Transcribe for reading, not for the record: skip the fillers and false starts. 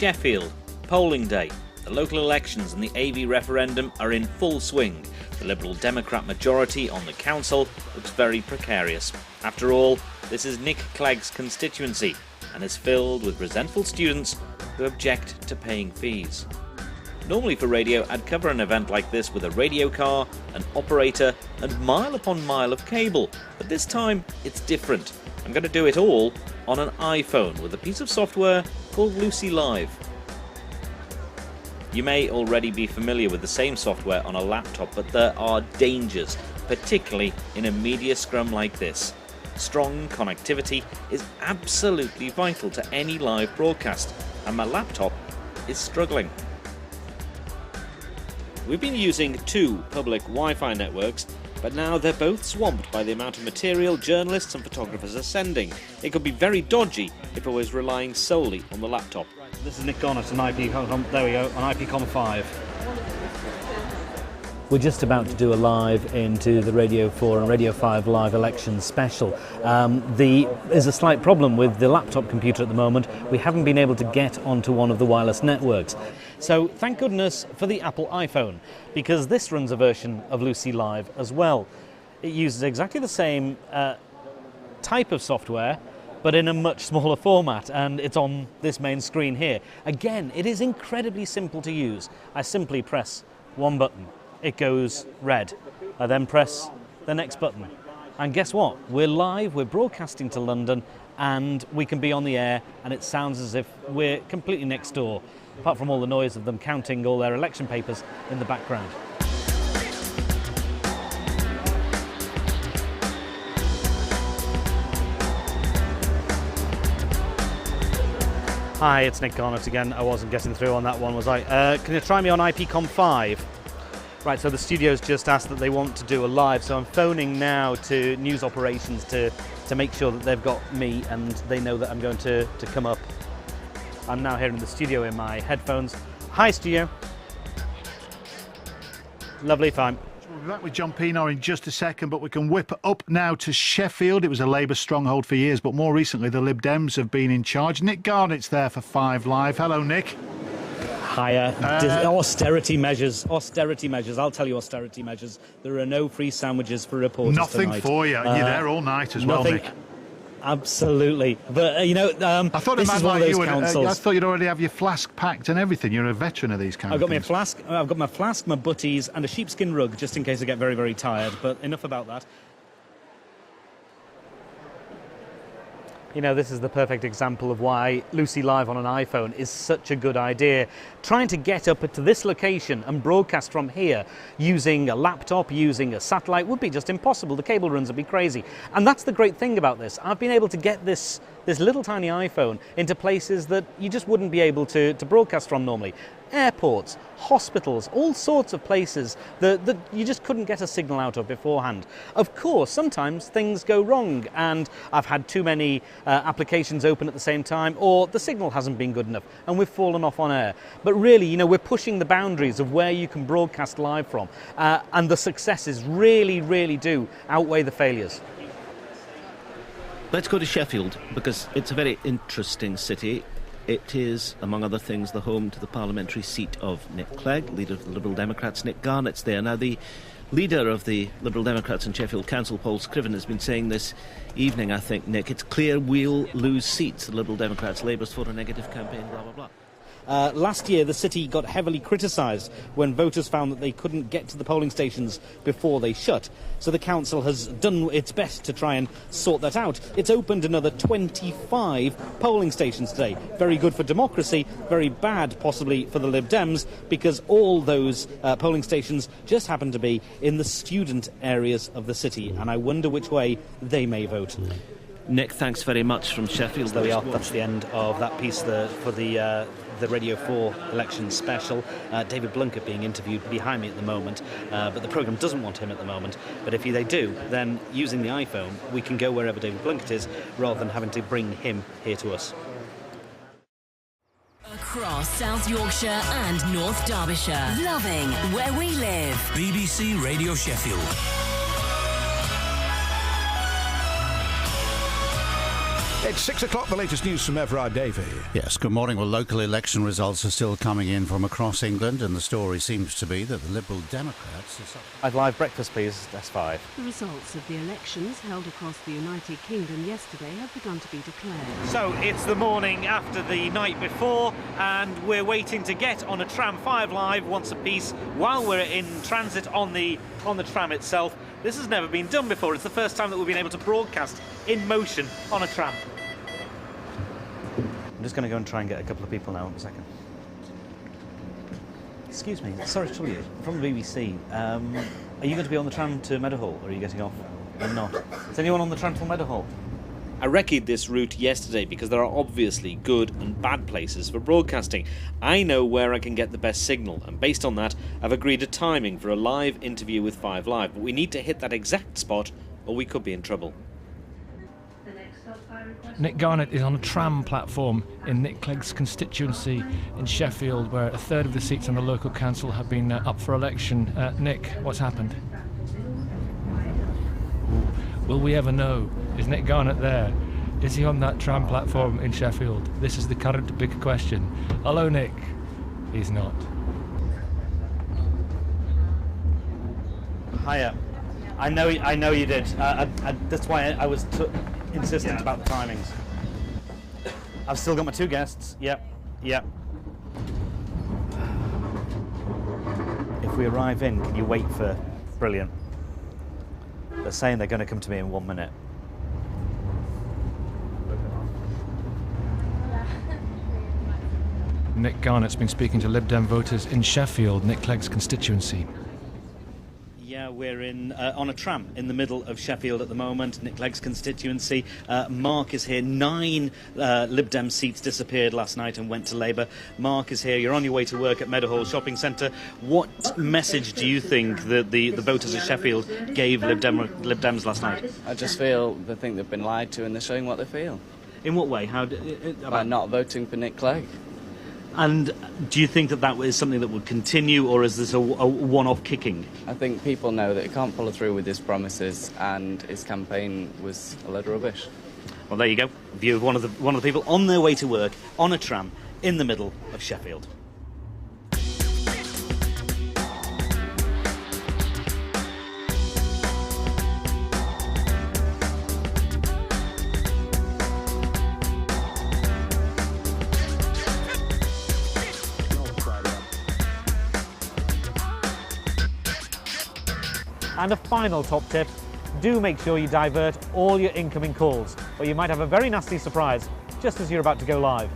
Sheffield, polling day. The local elections and the AV referendum are in full swing. The Liberal Democrat majority on the council looks very precarious. After all, this is Nick Clegg's constituency and is filled with resentful students who object to paying fees. Normally for radio, I'd cover an event like this with a radio car, an operator, and mile upon mile of cable. But this time, it's different. I'm going to do it all on an iPhone with a piece of software called Luci Live. You may already be familiar with the same software on a laptop, but there are dangers, particularly in a media scrum like this. Strong connectivity is absolutely vital to any live broadcast, and my laptop is struggling. We've been using two public Wi-Fi networks, but now they're both swamped by the amount of material journalists and photographers are sending. It could be very dodgy if I was relying solely on the laptop. Right, so this is Nick Garnett on there we go, on IPCOM 5. We're just about to do a live into the Radio 4 and Radio 5 live election special. There's a slight problem with the laptop computer at the moment. We haven't been able to get onto one of the wireless networks. So thank goodness for the Apple iPhone, because this runs a version of Luci Live as well. It uses exactly the same type of software, but in a much smaller format, and it's on this main screen here. Again, it is incredibly simple to use. I simply press one button. It goes red. I then press the next button. And guess what? We're live, we're broadcasting to London, and we can be on the air, and it sounds as if we're completely next door, apart from all the noise of them counting all their election papers in the background. Hi, it's Nick Garnett again. I wasn't getting through on that one, was I? Can you try me on IPCOM 5? Right, so the studio's just asked that they want to do a live, so I'm phoning now to news operations to make sure that they've got me and they know that I'm going to come up. I'm now here in the studio in my headphones. Hi, studio. Lovely, fine. We'll be back with John Pienaar in just a second, but we can whip up now to Sheffield. It was a Labour stronghold for years, but more recently the Lib Dems have been in charge. Nick Garnett's there for 5 Live. Hello, Nick. Higher austerity measures. Austerity measures. I'll tell you austerity measures. There are no free sandwiches for reporters Nothing tonight. For you. You're there all night as well, Nick. Absolutely. But, I thought this is one of those councils. I thought you'd already have your flask packed and everything. You're a veteran of these kind of things. I've got my flask, my butties, and a sheepskin rug, just in case I get very, very tired. But enough about that. You know, this is the perfect example of why Luci Live on an iPhone is such a good idea. Trying to get up to this location and broadcast from here using a laptop, using a satellite would be just impossible. The cable runs would be crazy. And that's the great thing about this. I've been able to get this little tiny iPhone into places that you just wouldn't be able to broadcast from normally. Airports, hospitals, all sorts of places that you just couldn't get a signal out of beforehand. Of course, sometimes things go wrong, and I've had too many applications open at the same time, or the signal hasn't been good enough, and we've fallen off on air. But really, you know, we're pushing the boundaries of where you can broadcast live from, and the successes really, really do outweigh the failures. Let's go to Sheffield, because it's a very interesting city. It is, among other things, the home to the parliamentary seat of Nick Clegg, leader of the Liberal Democrats. Nick Garnett's there. Now, the leader of the Liberal Democrats in Sheffield Council, Paul Scriven, has been saying this evening, I think, Nick, it's clear we'll lose seats. The Liberal Democrats, Labour's for a negative campaign, blah, blah, blah. Last year, the city got heavily criticised when voters found that they couldn't get to the polling stations before they shut. So the council has done its best to try and sort that out. It's opened another 25 polling stations today. Very good for democracy, very bad possibly for the Lib Dems, because all those polling stations just happen to be in the student areas of the city, and I wonder which way they may vote. Nick, thanks very much from Sheffield. There we are. That's the end of that piece for the Radio 4 election special. David Blunkett being interviewed behind me at the moment, but the programme doesn't want him at the moment. But if they do, then using the iPhone, we can go wherever David Blunkett is, rather than having to bring him here to us. Across South Yorkshire and North Derbyshire, loving where we live. BBC Radio Sheffield. It's 6 o'clock, the latest news from Everard Davey. Yes, good morning. Well, local election results are still coming in from across England, and the story seems to be that the Liberal Democrats are... I'd live breakfast, please. That's 5. The results of the elections held across the United Kingdom yesterday have begun to be declared. So it's the morning after the night before, and we're waiting to get on a tram 5 Live once a piece while we're in transit on the tram itself. This has never been done before. It's the first time that we've been able to broadcast in motion on a tram. I'm just going to go and try and get a couple of people now in a second. Excuse me, sorry to trouble you. From the BBC, are you going to be on the tram to Meadowhall, or are you getting off? Or not? Is anyone on the tram to Meadowhall? I recce'd this route yesterday because there are obviously good and bad places for broadcasting. I know where I can get the best signal, and based on that, I've agreed a timing for a live interview with 5 Live, but we need to hit that exact spot or we could be in trouble. Nick Garnett is on a tram platform in Nick Clegg's constituency in Sheffield, where a third of the seats on the local council have been up for election. Nick, what's happened? Will we ever know? Is Nick Garnett there? Is he on that tram platform in Sheffield? This is the current big question. Hello, Nick. He's not. Hiya. I know you did. That's why I was insistent about the timings. I've still got my 2 guests. Yep. If we arrive in, can you wait for... Brilliant. They're saying they're going to come to me in 1 minute. Nick Garnett's been speaking to Lib Dem voters in Sheffield, Nick Clegg's constituency. Yeah, we're on a tram in the middle of Sheffield at the moment, Nick Clegg's constituency. Mark is here. 9 Lib Dem seats disappeared last night and went to Labour. Mark is here. You're on your way to work at Meadowhall Shopping Centre. What message do you think that the voters of Sheffield gave Lib Dems last night? I just feel they think they've been lied to and they're showing what they feel. In what way? By not voting for Nick Clegg. And do you think that is something that would continue, or is this a one-off kicking? I think people know that he can't follow through with his promises, and his campaign was a load of rubbish. Well, there you go. View of one of the people on their way to work on a tram in the middle of Sheffield. And a final top tip, do make sure you divert all your incoming calls, or you might have a very nasty surprise just as you're about to go live.